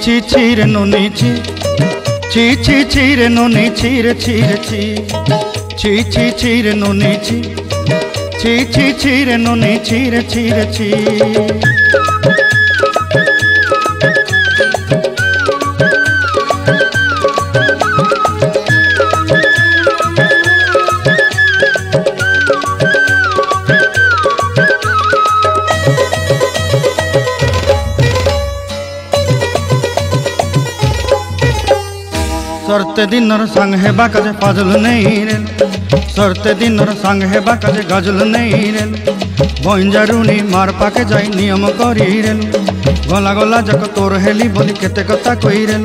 ছি ছি রে ননি ছি ছি ছি ছি রে ননি ছি রে ছি রে ছি ছি ছি ছি রে ননি ছি ছি ছি ছি রে ননি ছি রে ছি রে ছি। सरते दिनर संग हेबा काजे फाजल नहीं रे सरते दिनर संग हेबा काजे गजल नहीं रे बंजारुनी मार पाके जाई नियम करी रे गला गला जक तोर हेली बोली केते कथा कही रे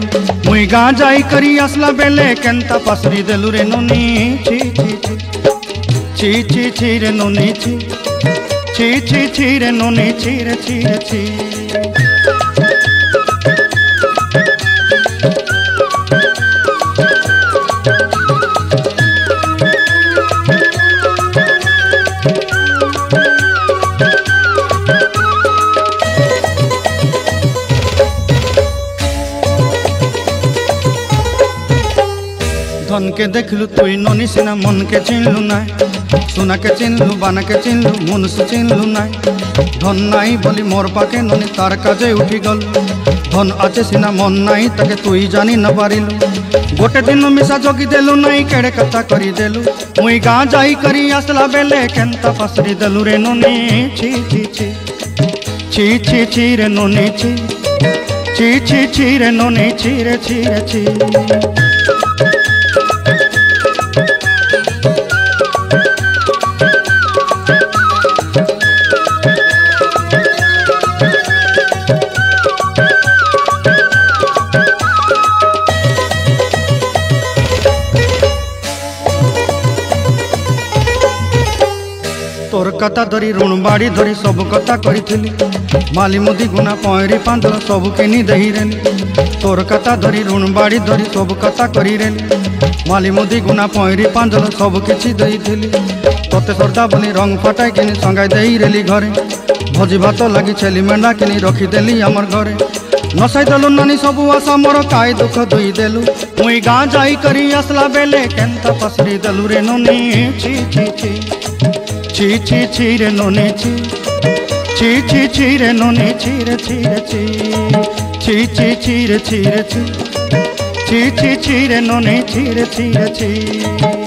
मुई गाँ जाई करी आसला बेले केंता पासरी देलु रे नोनी छी छी छी छी छी रे नोनी छी छी छी छी रे नोनी छी रे छी रे छी। धन के देखलु तुई ननी सिना मन के चिन्हलु ना सुना के चिन्हलु बाना के चिन्हलु मन से चिन्हलु ना धन नाई बोली मोर पाके ननी तार काजे उठी गल धन आचे सिना मन नाई ताके तुई जानी न पारिलु गोटे दिन मिसा जोगी देलु नाई केड़े कथा करी देलु मुई गाँ जाई करी आसला बेले केंता पासरी देलु रे ननी छी छी छी छी छी छी रे ननी छी छी छी छी रे ननी छी रे छी रे छी। तोर कथा धरी ऋण बाड़ी धरी सब कथा करी माली मुदी गुना पहरी पांदल सब किनी दही रेली तोर कथा धरी ऋण बाड़ी धरी सब कथा करी रेली माली मुदी गुना पहरी पांदल सब किछि दही थी तोते सरदा बोली रंग फटाई किनी संगाई दही रेली घरे भोजी भात लगी छेली मेंढा किनी रखीदेली आमर घरे नसाई देलु नानी सबू आशा मोर काय दुख दुई देलु मुई गाँ जाई करी आसला बेले केंता पसरी देलु रे नोनी छी छी छी छी छी छी रे नोनी छी छी छी छी रे नोनी छी रे छी रे छी छी छी छी रे छी रे छी छी छी छी रे नोनी छी रे छी रे छी।